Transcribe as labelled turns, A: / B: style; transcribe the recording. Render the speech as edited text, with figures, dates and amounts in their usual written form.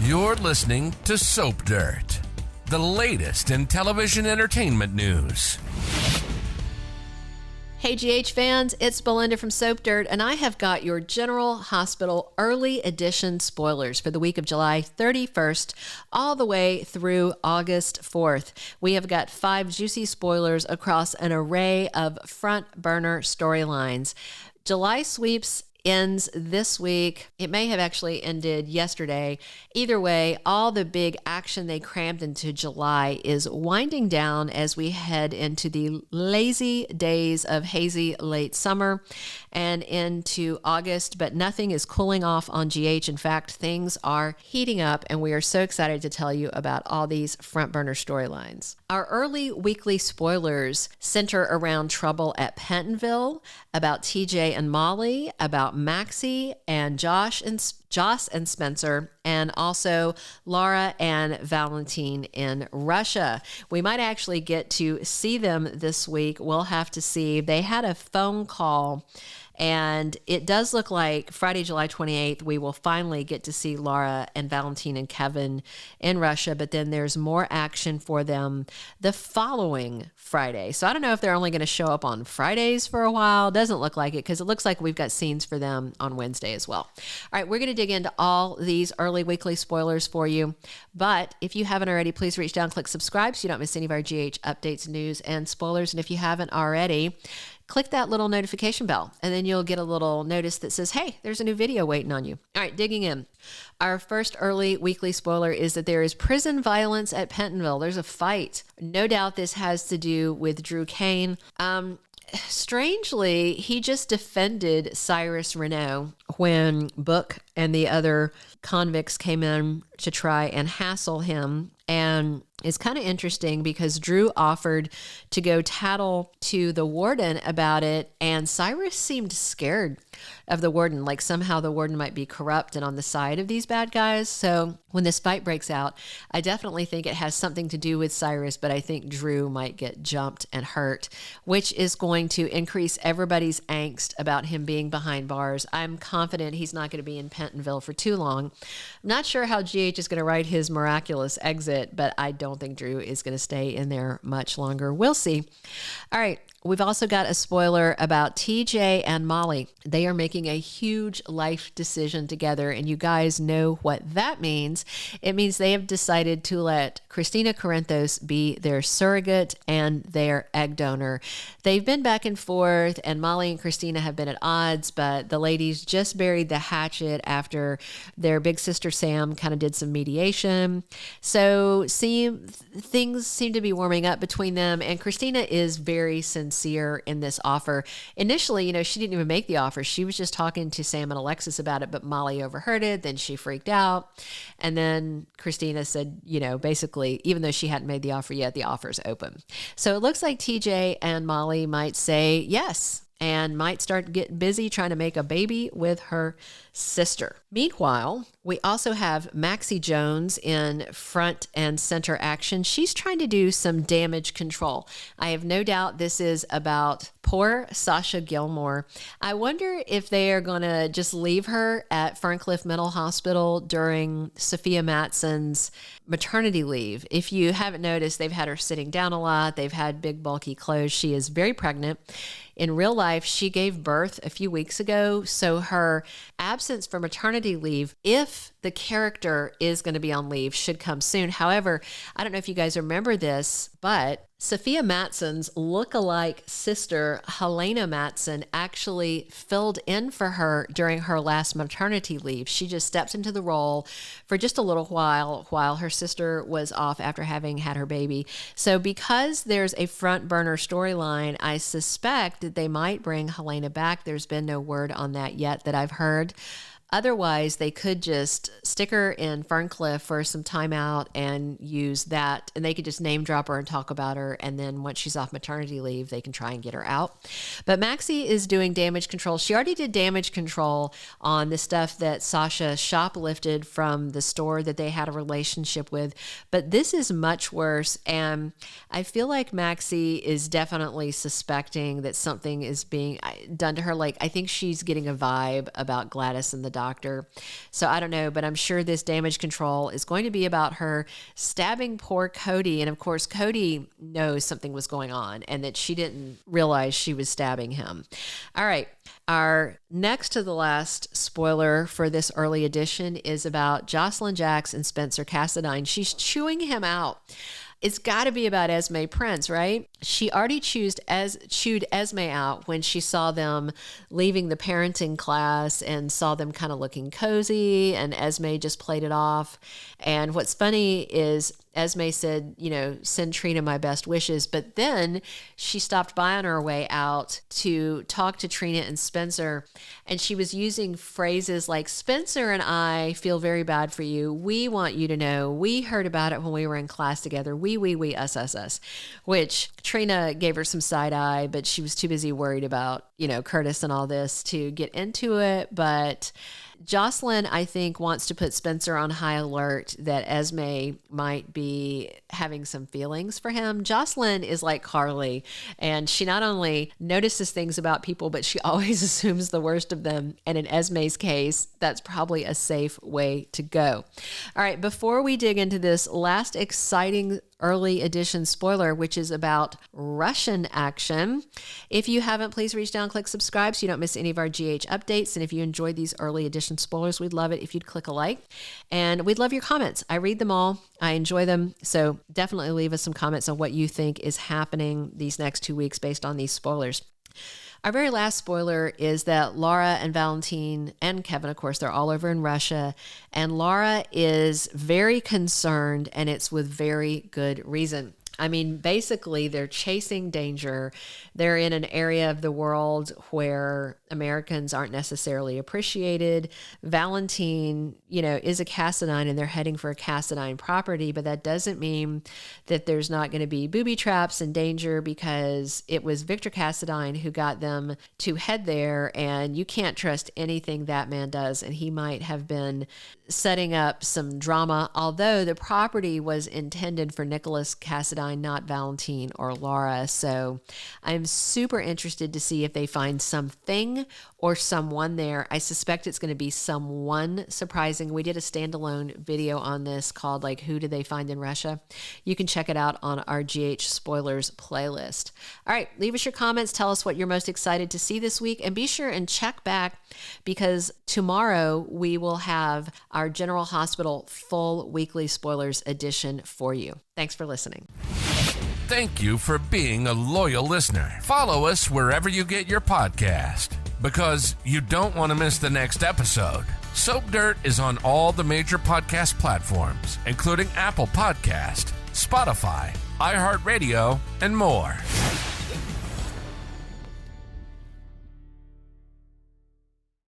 A: You're listening to Soap Dirt, the latest in television entertainment news.
B: Hey GH fans, it's Belinda from Soap Dirt, and I have got your General Hospital early edition spoilers for the week of July 31st all the way through August 4th. We have got 5 juicy spoilers across an array of front burner storylines. July sweeps ends this week. It may have actually ended yesterday. Either way, all the big action they crammed into July is winding down as we head into the lazy days of hazy late summer and into August, but nothing is cooling off on GH. In fact, things are heating up, and we are so excited to tell you about all these front burner storylines. Our early weekly spoilers center around trouble at Pentonville, about TJ and Molly, about Maxie and Joss and Spencer, and also Laura and Valentin in Russia. We might actually get to see them this week. We'll have to see. They had a phone call, and it does look like Friday, July 28th, we will finally get to see Laura and Valentin and Kevin in Russia, but then there's more action for them the following Friday. So I don't know if they're only going to show up on Fridays for a while. Doesn't look like it, because it looks like we've got scenes for them on Wednesday as well. All right, we're going to dig into all these early weekly spoilers for you. But if you haven't already, please reach down, click subscribe so you don't miss any of our GH updates, news, and spoilers. And if you haven't already, click that little notification bell, and then you'll get a little notice that says, hey, there's a new video waiting on you. All right, digging in. Our first early weekly spoiler is that there is prison violence at Pentonville. There's a fight. No doubt this has to do with Drew Cain. Strangely, he just defended Cyrus Renault when Brooke and the other convicts came in to try and hassle him. And it's kind of interesting because Drew offered to go tattle to the warden about it, and Cyrus seemed scared of the warden, like somehow the warden might be corrupt and on the side of these bad guys. So when this fight breaks out, I definitely think it has something to do with Cyrus, but I think Drew might get jumped and hurt, which is going to increase everybody's angst about him being behind bars. I'm confident he's not going to be in Pentonville for too long. I'm not sure how GH is going to write his miraculous exit, but I don't think Drew is going to stay in there much longer. We'll see. All right. We've also got a spoiler about TJ and Molly. They are making a huge life decision together, and you guys know what that means. It means they have decided to let Kristina Corinthos be their surrogate and their egg donor. They've been back and forth, and Molly and Kristina have been at odds, but the ladies just buried the hatchet after their big sister Sam kind of did some mediation. So things seem to be warming up between them, and Kristina is very sincere in this offer. Initially, she didn't even make the offer. She was just talking to Sam and Alexis about it, but Molly overheard it. Then she freaked out. And then Kristina said, basically, even though she hadn't made the offer yet, the offer's open. So it looks like TJ and Molly might say yes, and might start getting busy trying to make a baby with her sister. Meanwhile, we also have Maxie Jones in front and center action. She's trying to do some damage control. I have no doubt this is about poor Sasha Gilmore. I wonder if they are going to just leave her at Ferncliff Mental Hospital during Sofia Mattson's maternity leave. If you haven't noticed, they've had her sitting down a lot. They've had big, bulky clothes. She is very pregnant. In real life, she gave birth a few weeks ago, so her absence for maternity leave, if the character is going to be on leave, should come soon. However, I don't know if you guys remember this, but Sofia Mattson's look-alike sister, Helena Mathison, actually filled in for her during her last maternity leave. She just stepped into the role for just a little while her sister was off after having had her baby. So because there's a front burner storyline, I suspect that they might bring Helena back. There's been no word on that yet that I've heard. Otherwise, they could just stick her in Ferncliff for some time out and use that, and they could just name drop her and talk about her, and then once she's off maternity leave, they can try and get her out. But Maxie is doing damage control. She already did damage control on the stuff that Sasha shoplifted from the store that they had a relationship with, but this is much worse, and I feel like Maxie is definitely suspecting that something is being done to her. Like, I think she's getting a vibe about Gladys and the doctor. So I don't know, but I'm sure this damage control is going to be about her stabbing poor Cody. And of course, Cody knows something was going on and that she didn't realize she was stabbing him. All right. Our next to the last spoiler for this early edition is about Josslyn Jacks and Spencer Cassadine. She's chewing him out. It's got to be about Esme Prince, right? She already chewed Esme out when she saw them leaving the parenting class and saw them kind of looking cozy, and Esme just played it off. And what's funny is Esme said, send Trina my best wishes. But then she stopped by on her way out to talk to Trina and Spencer. And she was using phrases like, Spencer and I feel very bad for you. We want you to know. We heard about it when we were in class together. We, us. Which Trina gave her some side eye, but she was too busy worried about, Curtis and all this to get into it. But Josslyn, I think, wants to put Spencer on high alert that Esme might be having some feelings for him. Josslyn is like Carly, and she not only notices things about people, but she always assumes the worst of them. And in Esme's case, that's probably a safe way to go. All right, before we dig into this last exciting early edition spoiler, which is about Russian action. If you haven't, please reach down, click subscribe so you don't miss any of our GH updates. And if you enjoyed these early edition spoilers, we'd love it if you'd click a like. And we'd love your comments. I read them all. I enjoy them. So definitely leave us some comments on what you think is happening these next 2 weeks based on these spoilers. Our very last spoiler is that Laura and Valentin and Kevin, of course, they're all over in Russia. And Laura is very concerned, and it's with very good reason. I mean, basically, they're chasing danger. They're in an area of the world where Americans aren't necessarily appreciated. Valentin, is a Cassadine, and they're heading for a Cassadine property, but that doesn't mean that there's not going to be booby traps and danger, because it was Victor Cassadine who got them to head there, and you can't trust anything that man does, and he might have been setting up some drama, although the property was intended for Nicholas Cassadine, not Valentin or Laura. So I'm super interested to see if they find something or someone there. I suspect it's going to be someone surprising. We did a standalone video on this called Who Did They Find in Russia? You can check it out on our GH Spoilers playlist. All right, leave us your comments. Tell us what you're most excited to see this week, and be sure and check back, because tomorrow we will have our General Hospital full weekly spoilers edition for you. Thanks for listening.
A: Thank you for being a loyal listener. Follow us wherever you get your podcast, because you don't want to miss the next episode. Soap Dirt is on all the major podcast platforms, including Apple Podcast, Spotify, iHeartRadio, and more.